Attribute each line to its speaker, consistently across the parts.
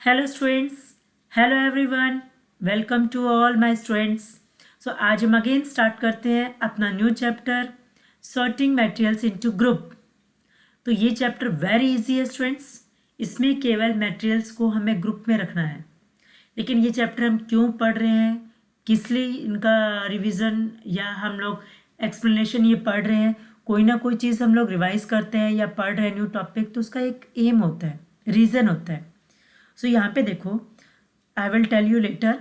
Speaker 1: Hello students, hello everyone, welcome to all my students. So आज हम again start करते हैं अपना new chapter sorting materials into group. तो ये चैप्टर वेरी इजी है स्टूडेंट्स। इसमें केवल मटेरियल्स को हमें ग्रुप में रखना है। लेकिन ये चैप्टर हम क्यों पढ़ रहे हैं, किस लिए इनका रिवीजन या हम लोग एक्सप्लेनेशन ये पढ़ रहे हैं, कोई ना कोई चीज़ हम लोग रिवाइज करते हैं या पढ़ रहे हैं न्यू टॉपिक, तो उसका एक एम होता है, रीज़न होता है। सो यहाँ पे देखो, I will tell you later.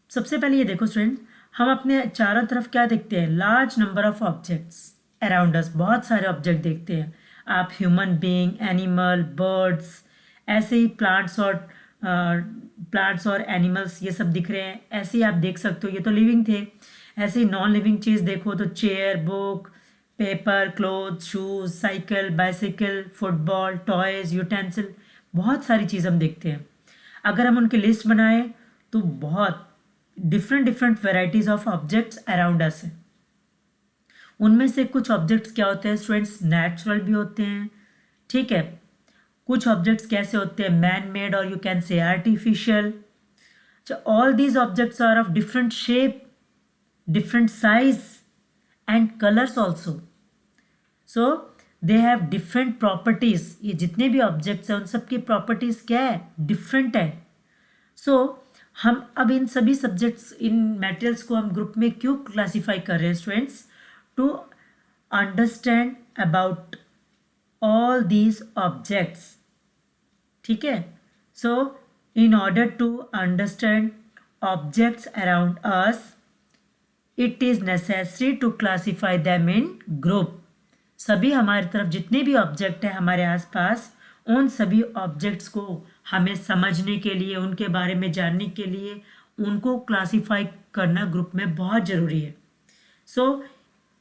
Speaker 1: सबसे पहले ये देखो स्टूडेंट, हम अपने चारों तरफ क्या देखते हैं? Large number of objects around अस। बहुत सारे ऑब्जेक्ट देखते हैं आप, ह्यूमन बीइंग, एनिमल, बर्ड्स, ऐसे ही प्लांट्स और एनिमल्स ये सब दिख रहे हैं। ऐसे ही आप देख सकते हो, ये तो लिविंग थे। ऐसे ही नॉन लिविंग चीज़ देखो तो chair, book, paper, cloth, shoes, cycle, bicycle, football, toys, utensil, बहुत सारी चीज़ हम देखते हैं। अगर हम उनकी लिस्ट बनाएं तो बहुत different different varieties of objects around अस है। उनमें से कुछ ऑब्जेक्ट्स क्या होते हैं स्टूडेंट्स? नेचुरल भी होते हैं, ठीक है। कुछ ऑब्जेक्ट्स कैसे होते हैं? मैन मेड, और you can say artificial. All these objects are of different shape, different size and colours also. So they have different properties. ये जितने भी ऑब्जेक्ट्स हैं उन सब की प्रॉपर्टीज क्या है? डिफरेंट है। सो हम अब इन सभी सब्जेक्ट्स, इन मटेरियल्स को हम ग्रुप में क्यों क्लासीफाई कर रहे हैं students? To understand about all these objects, ठीक है। So in order to understand objects around us, it is necessary to classify them in group. सभी हमारी तरफ जितने भी ऑब्जेक्ट हैं हमारे आसपास, उन सभी ऑब्जेक्ट्स को हमें समझने के लिए, उनके बारे में जानने के लिए, उनको क्लासीफाई करना ग्रुप में बहुत ज़रूरी है। सो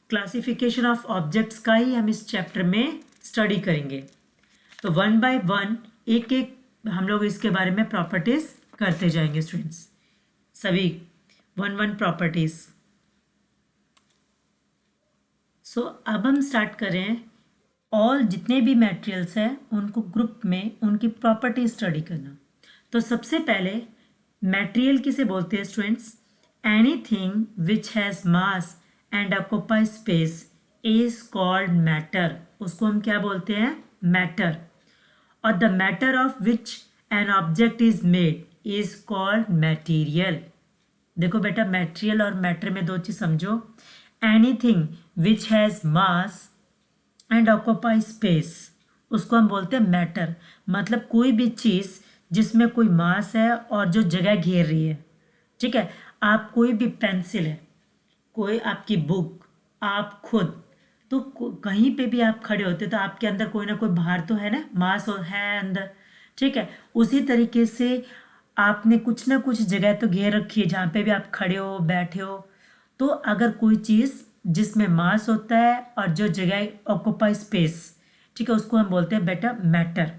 Speaker 1: क्लासिफिकेशन ऑफ ऑब्जेक्ट्स का ही हम इस चैप्टर में स्टडी करेंगे। तो वन बाय वन, एक एक हम लोग इसके बारे में प्रॉपर्टीज करते जाएंगे स्टूडेंट्स, सभी वन वन प्रॉपर्टीज। सो अब हम स्टार्ट करें ऑल जितने भी मटेरियल्स हैं उनको ग्रुप में उनकी प्रॉपर्टी स्टडी करना। तो सबसे पहले मटेरियल किसे बोलते हैं students? Anything which has mass and occupy space is called matter. उसको हम क्या बोलते हैं? मैटर। और the matter of which an object is made is called material. देखो बेटा, मटेरियल और मैटर में दो चीज़ समझो। Anything which has mass and occupy space, उसको हम बोलते हैं मैटर। मतलब कोई भी चीज़ जिसमें कोई मास है और जो जगह घेर रही है, ठीक है। आप कोई भी पेंसिल है, कोई आपकी बुक, आप खुद, तो कहीं पे भी आप खड़े होते तो आपके अंदर कोई ना कोई भार तो है ना, मास है अंदर, ठीक है। उसी तरीके से आपने कुछ ना कुछ जगह तो घेर रखी है जहाँ पे भी आप खड़े हो, बैठे हो। तो अगर कोई चीज़ जिसमें मास होता है और जो जगह ऑक्यूपाई स्पेस, ठीक है, उसको हम बोलते हैं बेटा मैटर।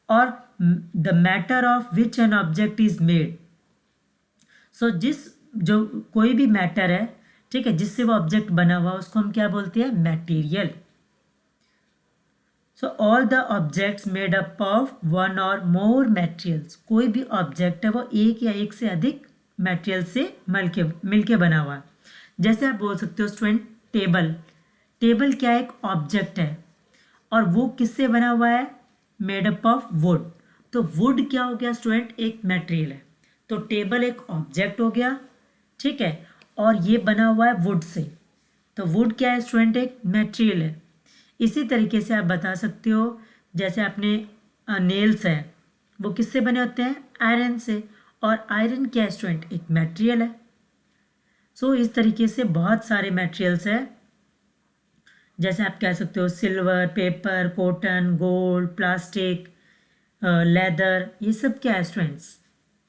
Speaker 1: और the matter of which an object is made. So जो कोई भी मैटर है, ठीक है, जिससे वो ऑब्जेक्ट बना हुआ, उसको हम क्या बोलते हैं? Material. So all the objects made up of one और मोर मटेरियल्स। कोई भी ऑब्जेक्ट है वो एक या एक से अधिक मटेरियल से मिलके बना हुआ है। जैसे आप बोल सकते हो स्टूडेंट, टेबल। टेबल क्या है? एक ऑब्जेक्ट है, और वो किससे बना हुआ है? Made up of would. तो वुड क्या हो गया स्टूडेंट? एक मटेरियल है। तो टेबल एक ऑब्जेक्ट हो गया, ठीक है, और ये बना हुआ है वुड से। तो वुड क्या है स्टूडेंट? एक मटेरियल है। इसी तरीके से आप बता सकते हो, जैसे आपने नेल्स हैं, वो किससे बने होते हैं? आयरन से। और आयरन क्या है स्टूडेंट? एक मटेरियल है। सो इस तरीके से बहुत सारे मटेरियल्स हैं। जैसे आप कह सकते हो silver, paper, cotton, gold, plastic, leather, ये सब क्या है स्टूडेंट्स?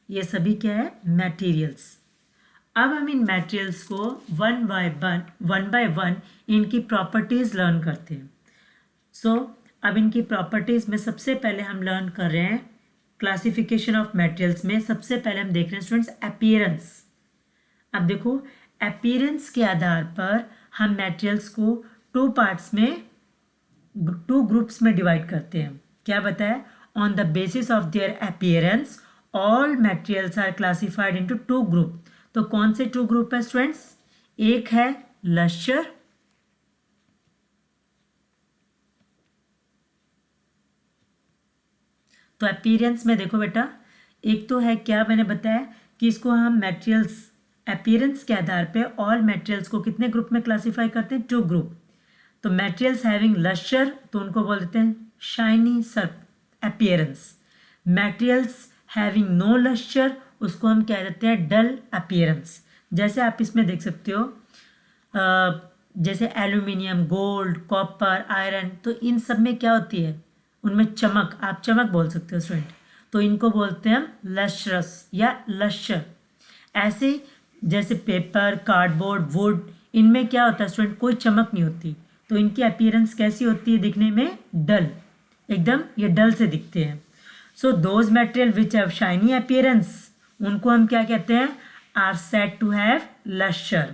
Speaker 1: ये सभी क्या है? मटेरियल्स। अब हम इन मटेरियल्स को वन बाय वन इनकी प्रॉपर्टीज़ लर्न करते हैं। सो अब इनकी प्रॉपर्टीज़ में सबसे पहले हम लर्न कर रहे हैं क्लासिफिकेशन ऑफ मटेरियल्स में। सबसे पहले हम देख रहे हैं स्टूडेंट्स अपीयरेंस। अब देखो, अपीयरेंस के आधार पर हम मटेरियल्स को टू पार्ट्स में, टू ग्रुप्स में डिवाइड करते हैं। क्या बताया? On the basis of their appearance all materials are classified into two group. तो कौन से टू ग्रुप है स्टूडेंट्स? एक है लश्चर, तो अपीयरेंस में देखो बेटा, एक तो है क्या मैंने बताया कि इसको हम मटेरियल्स अपीयरेंस के आधार पे ऑल मटेरियल्स को कितने ग्रुप में क्लासिफाई करते हैं? Two group. तो मटेरियल्स हैविंग लश्चर तो उनको बोल देते हैं shiny sir appearance. Materials having no lustre उसको हम कह देते हैं डल अपीयरेंस। जैसे आप इसमें देख सकते हो जैसे एल्यूमिनियम, गोल्ड, कॉपर, आयरन, तो इन सब में क्या होती है? उनमें चमक, आप चमक बोल सकते हो स्टूडेंट, तो इनको बोलते हैं हम लश्रस या लश्चर। ऐसे जैसे पेपर, कार्डबोर्ड, वुड, इनमें क्या होता है स्टूडेंट? कोई चमक नहीं होती, तो इनकी अपीयरेंस कैसी होती है दिखने में? डल, एकदम ये डल से दिखते हैं। सो those material which have shiny appearance उनको हम क्या कहते हैं? Are said to have lustre.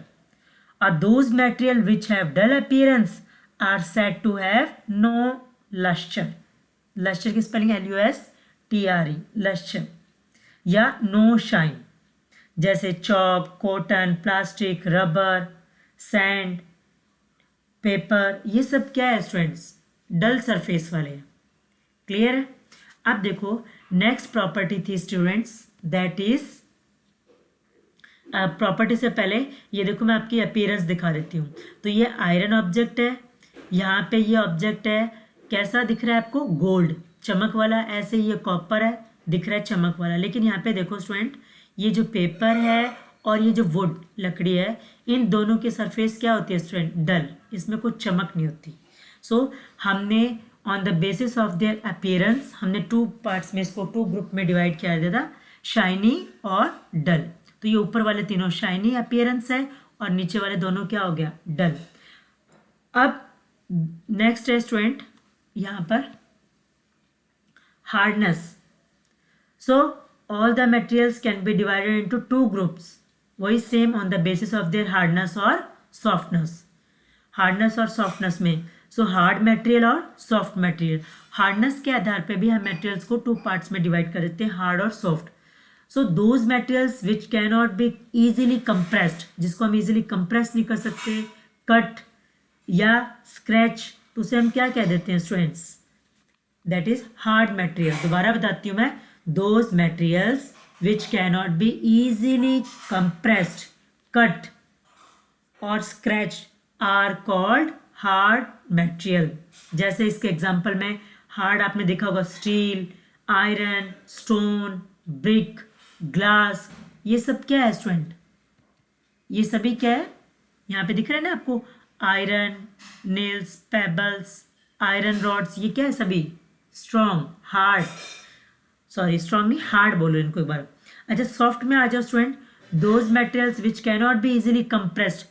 Speaker 1: और those material which have dull appearance are said to have no lustre. Lustre की स्पेलिंग LUSTRE, लश्चर, या नो शाइन। जैसे chalk, cotton, plastic, rubber, sand, paper, ये सब क्या है स्टूडेंट्स? डल सरफेस वाले हैं। क्लियर है? अब देखो नेक्स्ट प्रॉपर्टी थी स्टूडेंट्स, दैट इज प्रॉपर्टी से पहले ये देखो मैं आपकी अपीयरेंस दिखा देती हूँ। तो ये आयरन ऑब्जेक्ट है, यहाँ पे ये ऑब्जेक्ट है, कैसा दिख रहा है आपको? गोल्ड, चमक वाला। ऐसे ये कॉपर है, दिख रहा है चमक वाला। लेकिन यहाँ पे देखो स्टूडेंट, ये जो पेपर है और ये जो वुड लकड़ी है, इन दोनों की सरफेस क्या होती है स्टूडेंट? डल, इसमें कुछ चमक नहीं होती। सो हमने on the basis of their appearance हमने टू पार्ट्स में इसको टू ग्रुप में डिवाइड किया गया था, शाइनी और डल। तो ये ऊपर वाले तीनों शाइनी अपीयरेंस है और नीचे वाले दोनों क्या हो गया? डल। अब नेक्स्ट है स्टूडेंट यहाँ पर hardness. So all the materials can be divided into two groups, वही same on the basis of there hardness और सॉफ्टनेस। हार्डनेस और सॉफ्टनेस में सो हार्ड मटेरियल और सॉफ्ट मटेरियल। हार्डनेस के आधार पे भी हम मटेरियल्स को टू पार्ट्स में डिवाइड कर देते हैं, हार्ड और soft. So those materials which can not be easily compressed, जिसको हम ईजिली कंप्रेस नहीं कर सकते, कट या स्क्रैच, तो उसे हम क्या कह देते हैं students? That is hard material. दोबारा बताती हूँ मैं, those materials which cannot be easily compressed, cut or scratched are called hard material। जैसे इसके एग्जांपल में हार्ड आपने देखा होगा steel, iron, stone, brick, glass, ये सब क्या है स्टूडेंट? ये सभी क्या है? यहाँ पे दिख रहा है ना आपको? Iron nails, pebbles, iron rods, ये क्या है सभी? स्ट्रॉन्ग, हार्ड, सॉरी स्ट्रॉन्ग नहीं, हार्ड बोलो इनको एक बार। अच्छा सॉफ्ट में आ जाओ student, those materials which cannot be easily compressed,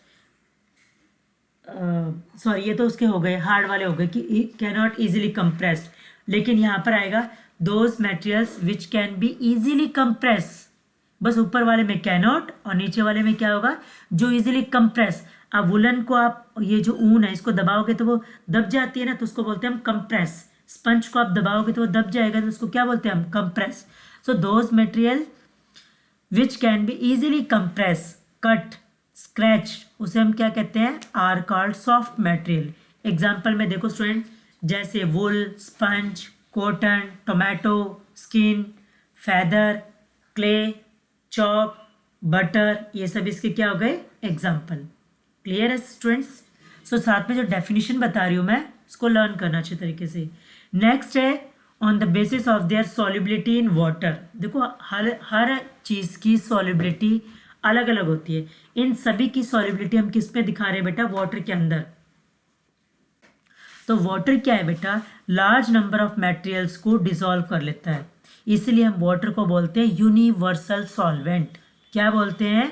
Speaker 1: sorry ये तो उसके हो गए, हार्ड वाले हो गए कि कैनॉट इजीली कंप्रेस्ड। लेकिन यहाँ पर आएगा those materials which can be easily compress, बस ऊपर वाले में कैनॉट और नीचे वाले में क्या होगा? जो इजीली कंप्रेस। अब वुलन को आप, ये जो ऊन है इसको दबाओगे तो वो दब जाती है ना, तो उसको बोलते हैं हम कंप्रेस। स्पंज को आप दबाओगे तो वो दब जाएगा, तो उसको क्या बोलते हैं हम? Compress. So those material which can be easily compress, cut, scratch, उसे हम क्या कहते हैं? Are called soft material. Example में देखो स्टूडेंट, जैसे wool, sponge, cotton, tomato, skin, feather, clay, chalk, butter, ये सब इसके क्या हो गए? एग्जाम्पल। क्लियर है स्टूडेंट्स? सो साथ में जो डेफिनेशन बता रही हूँ मैं, इसको लर्न करना अच्छे तरीके से। नेक्स्ट है on the basis of there solubility in water. देखो हर चीज़ की सॉल्युबिलिटी अलग अलग होती है। इन सभी की सॉल्युबिलिटी हम किस पे दिखा रहे हैं बेटा? वाटर के अंदर। तो वाटर क्या है बेटा? लार्ज नंबर ऑफ मटेरियल्स को डिसॉल्व कर लेता है, इसलिए हम वाटर को बोलते हैं यूनिवर्सल सॉल्वेंट। क्या बोलते हैं?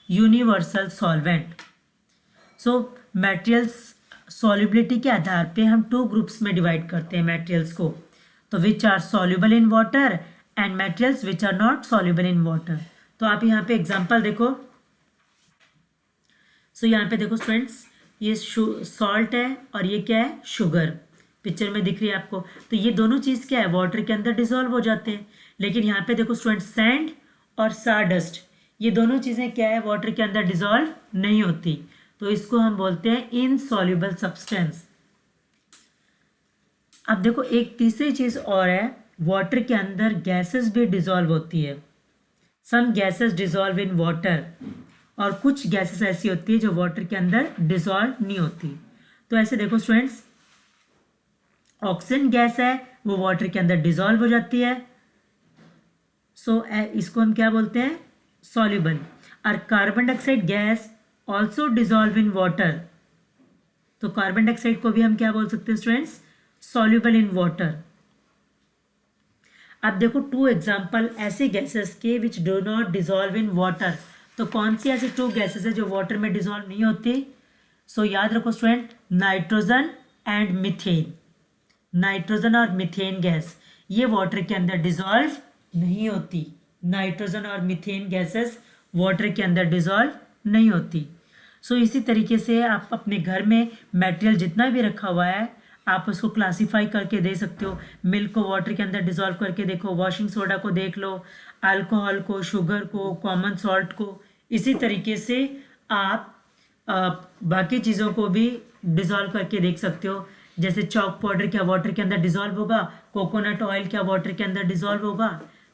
Speaker 1: Universal solvent. So materials solubility के आधार पे हम टू ग्रुप्स में डिवाइड करते हैं मटेरियल्स को, तो which are soluble in water and materials which are not soluble in water. तो आप यहाँ पे एग्जांपल देखो। सो यहाँ पे देखो स्टूडेंट्स, ये सॉल्ट है और ये क्या है? शुगर। पिक्चर में दिख रही है आपको। तो ये दोनों चीज़ क्या है, वाटर के अंदर डिजॉल्व हो जाते हैं। लेकिन यहाँ पे देखो स्टूडेंट, सैंड और सारडस्ट, ये दोनों चीज़ें क्या है, वाटर के अंदर डिजॉल्व नहीं होती। तो इसको हम बोलते हैं इनसॉल्युबल सब्सटेंस। अब देखो एक तीसरी चीज़ और है, वाटर के अंदर गैसेस भी डिजॉल्व होती है। Some gases dissolve in water, और कुछ गैसेस ऐसी होती है जो वाटर के अंदर डिजॉल्व नहीं होती। तो ऐसे देखो स्टूडेंट्स, ऑक्सीजन गैस है वो वाटर के अंदर डिजॉल्व हो जाती है, सो इसको हम क्या बोलते हैं, सॉल्युबल। और carbon dioxide gas also dissolve in water, तो कार्बन डाइऑक्साइड को भी हम क्या बोल सकते हैं स्टूडेंट्स, सॉल्युबल इन वाटर। अब देखो टू एग्जाम्पल ऐसे गैसेस के which do not dissolve in water. तो कौन सी ऐसी टू गैसेस है जो वाटर में डिजॉल्व नहीं होती? सो याद रखो student, nitrogen and methane. Nitrogen और मीथेन गैस ये वाटर के अंदर डिजॉल्व नहीं होती। नाइट्रोजन और मीथेन गैसेस वाटर के अंदर डिजॉल्व नहीं होती। सो इसी तरीके से आप अपने घर में मटेरियल जितना भी रखा हुआ है आप उसको क्लासीफाई करके दे सकते हो। मिल्क को वाटर के अंदर डिजॉल्व करके देखो, वॉशिंग सोडा को देख लो, अल्कोहल को, शुगर को, कॉमन सॉल्ट को। इसी तरीके से आप बाकी चीज़ों को भी डिजॉल्व करके देख सकते हो। जैसे चॉक पाउडर क्या वाटर के अंदर डिजॉल्व होगा, कोकोनट ऑयल क्या वाटर के अंदर डिजॉल्व होगा।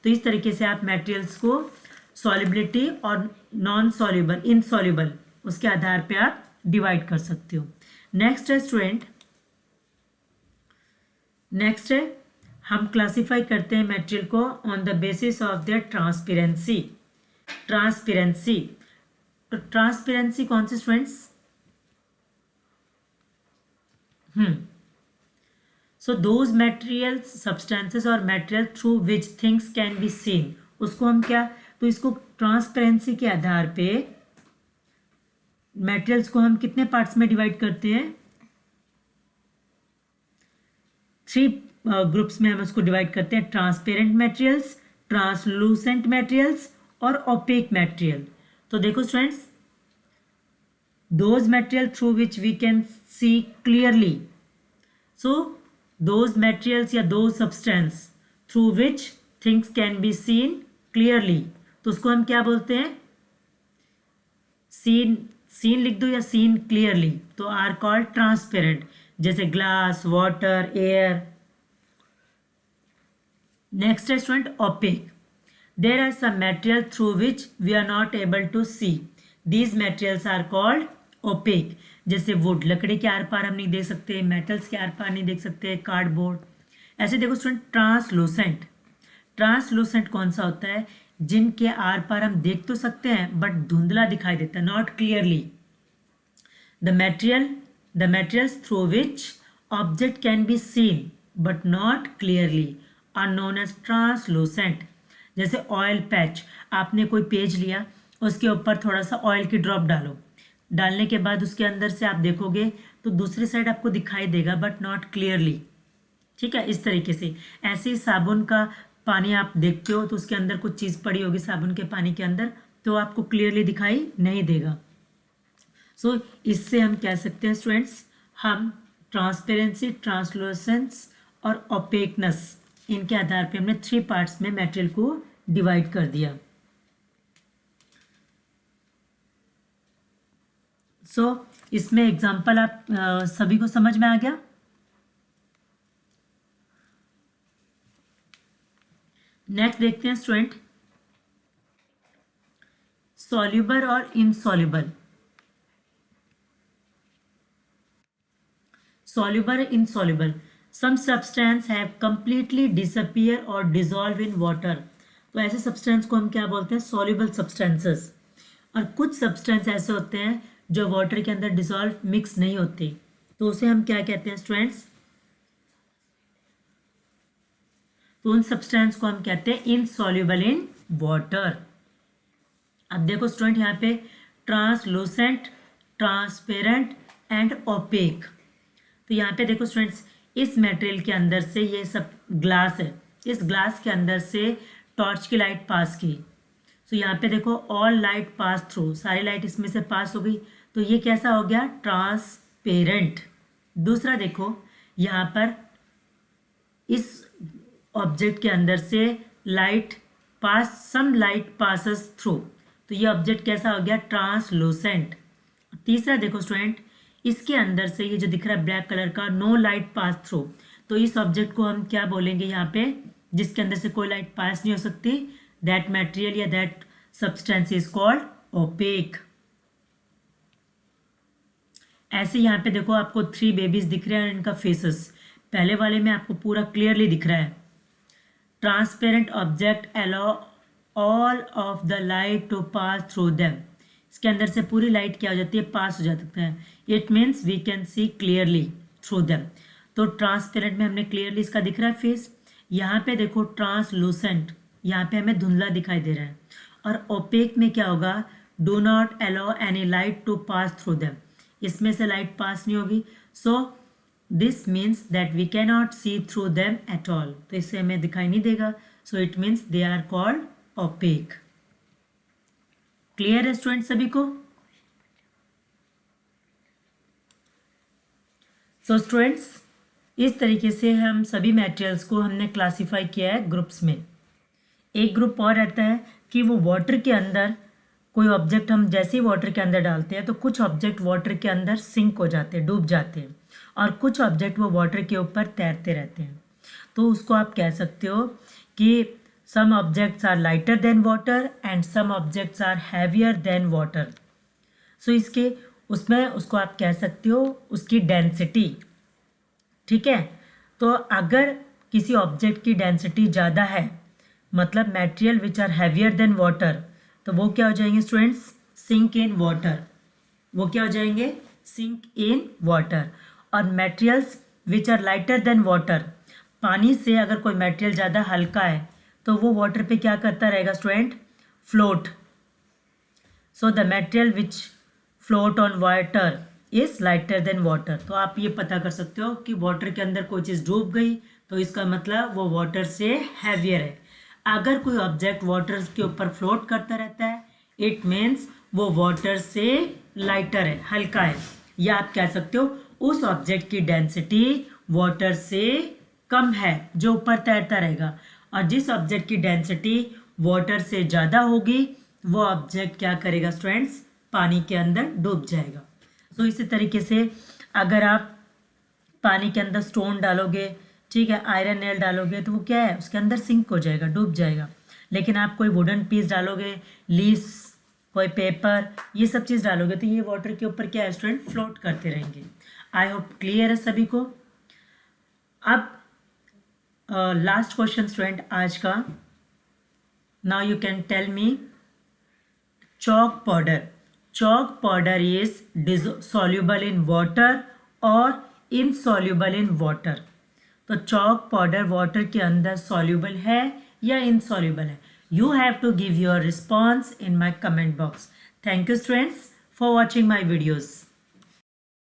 Speaker 1: तो इस तरीके से आप मटेरियल्स को सॉलिबिलिटी और नॉन सॉल्युबल, इनसॉल्युबल, उसके आधार पे आप डिवाइड कर सकते हो। नेक्स्ट है स्टूडेंट, नेक्स्ट है हम क्लासीफाई करते हैं मटेरियल को on the basis of their transparency. Transparency, तो ट्रांसपेरेंसी कौन सी students, so those materials, substances और material through which things can be seen, उसको हम क्या, तो इसको ट्रांसपेरेंसी के आधार पे मटेरियल्स को हम कितने पार्ट्स में डिवाइड करते हैं, 3 ग्रुप्स में हम उसको डिवाइड करते हैं। ट्रांसपेरेंट मटेरियल्स, ट्रांसलूसेंट मटेरियल्स और ओपेक मटेरियल। तो देखो students, those material through which we can see clearly, so those materials या those substance through which things can be seen clearly, तो उसको हम क्या बोलते हैं, seen, seen लिख दो या seen clearly, तो are called transparent, जैसे ग्लास, वाटर, एयर। नेक्स्ट है student opaque, there are some material through which we are not able to see, these materials are called opaque. जैसे वुड, लकड़ी के are पार हम नहीं देख सकते, मेटल्स के आर पार नहीं देख सकते, कार्डबोर्ड। ऐसे देखो स्टूडेंट ट्रांसलूसेंट, ट्रांसलूसेंट कौन सा होता है, जिनके आर पार हम देख तो सकते हैं बट धुंधला दिखाई देता है, not clearly. The materials through which object can be seen but not clearly are known as translucent. जैसे ऑयल पैच, आपने कोई पेज लिया, उसके ऊपर थोड़ा सा ऑयल की ड्रॉप डालो, डालने के बाद उसके अंदर से आप देखोगे तो दूसरी साइड आपको दिखाई देगा बट नॉट क्लियरली, ठीक है। इस तरीके से ऐसे ही साबुन का पानी आप देखते हो तो उसके अंदर कुछ चीज़ पड़ी होगी साबुन के पानी के अंदर, तो आपको क्लियरली दिखाई नहीं देगा। सो इससे हम कह सकते हैं स्टूडेंट्स, हम ट्रांसपेरेंसी, ट्रांसलूसेंस और ओपेकनेस, इनके आधार पे हमने 3 पार्ट्स में मटेरियल को डिवाइड कर दिया। सो इसमें एग्जाम्पल आप सभी को समझ में आ गया। नेक्स्ट देखते हैं स्टूडेंट, सॉल्युबल और insoluble. Soluble, insoluble, some substance have completely disappear और डिजॉल्व इन वाटर। तो ऐसे सब्सटेंस को हम क्या बोलते हैं, सॉल्युबल सब्सटेंसेस। और कुछ सब्सटेंस ऐसे होते हैं जो वाटर के अंदर डिजॉल्व, मिक्स नहीं होते, तो उसे हम क्या कहते हैं स्टूडेंट्स, तो उन सब्सटेंस को हम कहते हैं इनसॉल्युबल इन वाटर। अब देखो स्टूडेंट, यहाँ पे ट्रांसलूसेंट, ट्रांसपेरेंट एंड ओपेक। तो यहाँ पे देखो स्टूडेंट्स, इस मटेरियल के अंदर से, ये सब ग्लास है, इस ग्लास के अंदर से टॉर्च की लाइट पास की, तो यहाँ पे देखो ऑल लाइट पास थ्रू, सारी लाइट इसमें से पास हो गई, तो ये कैसा हो गया, ट्रांसपेरेंट। दूसरा देखो, यहाँ पर इस ऑब्जेक्ट के अंदर से सम लाइट पासेस थ्रू, तो ये ऑब्जेक्ट कैसा हो गया, ट्रांसलूसेंट। तीसरा देखो स्टूडेंट, इसके अंदर से ये जो दिख रहा है ब्लैक कलर का, नो लाइट पास थ्रू, तो इस ऑब्जेक्ट को हम क्या बोलेंगे यहाँ पे, जिसके अंदर से कोई लाइट पास नहीं हो सकती, दैट मटेरियल या that substance is called opaque. ऐसे यहाँ पे देखो आपको 3 बेबीज दिख रहे हैं, इनका फेसेस पहले वाले में आपको पूरा क्लियरली दिख रहा है। Transparent object allow all of the light to pass through them, इसके अंदर से पूरी लाइट क्या हो जाती है, पास हो जाता है। It means we can see clearly through them. तो ट्रांसपेरेंट में हमने क्लियरली इसका दिख रहा है फेस। यहाँ पे देखो ट्रांसलूसेंट, यहाँ पे हमें धुंधला दिखाई दे रहा है। और ओपेक में क्या होगा, do not allow any light to pass through them, इसमें से लाइट पास नहीं होगी। So this means that we can not see through them at all, तो इससे हमें दिखाई नहीं देगा। So it means they are called opaque. Clear है स्टूडेंट सभी को? सो स्टूडेंट्स, इस तरीके से हम सभी मटेरियल्स को हमने क्लासिफाई किया है ग्रुप्स में। एक ग्रुप और रहता है कि वो वाटर के अंदर कोई ऑब्जेक्ट हम जैसे ही वाटर के अंदर डालते हैं तो कुछ ऑब्जेक्ट वाटर के अंदर सिंक हो जाते हैं, डूब जाते हैं, और कुछ ऑब्जेक्ट वो वाटर के ऊपर तैरते रहते हैं। तो उसको आप कह सकते हो कि some objects are lighter than water and some objects are heavier than water. So इसके उसमें उसको आप कह सकते हो उसकी डेंसिटी, ठीक है। तो अगर किसी ऑब्जेक्ट की डेंसिटी ज़्यादा है, मतलब material which are heavier than water, तो वो क्या हो जाएंगे स्टूडेंट्स, सिंक इन वाटर, वो क्या हो जाएंगे, सिंक इन वाटर। और materials which are lighter than water, पानी से अगर कोई मटेरियल ज़्यादा हल्का है तो वो वाटर पे क्या करता रहेगा student, float. So the material which float on water is lighter than water. तो आप ये पता कर सकते हो कि वाटर के अंदर कोई चीज़ डूब गई तो इसका मतलब वो वाटर से हैवियर है। अगर कोई ऑब्जेक्ट वाटर के ऊपर फ्लोट करता रहता है, इट मीन्स वो वाटर से लाइटर है, हल्का है। या आप कह सकते हो उस ऑब्जेक्ट की डेंसिटी वाटर से कम है जो ऊपर तैरता रहेगा, और जिस ऑब्जेक्ट की डेंसिटी वाटर से ज़्यादा होगी वो ऑब्जेक्ट क्या करेगा स्टूडेंट्स, पानी के अंदर डूब जाएगा। तो इसी तरीके से अगर आप पानी के अंदर स्टोन डालोगे, ठीक है, आयरन नेल डालोगे, तो वो क्या है, उसके अंदर सिंक हो जाएगा, डूब जाएगा। लेकिन आप कोई वुडन पीस डालोगे, लीव्स, कोई पेपर, ये सब चीज़ डालोगे तो ये वाटर के ऊपर क्या है स्टूडेंट, फ्लोट करते रहेंगे। आई होप क्लियर है सभी को। अब लास्ट क्वेश्चन स्टूडेंट आज का, now you can tell me, chalk powder, chalk powder is soluble in water और insoluble in water। तो chalk powder water के अंदर soluble है या insoluble है? You have to give your response in my comment box. Thank you students for watching my videos.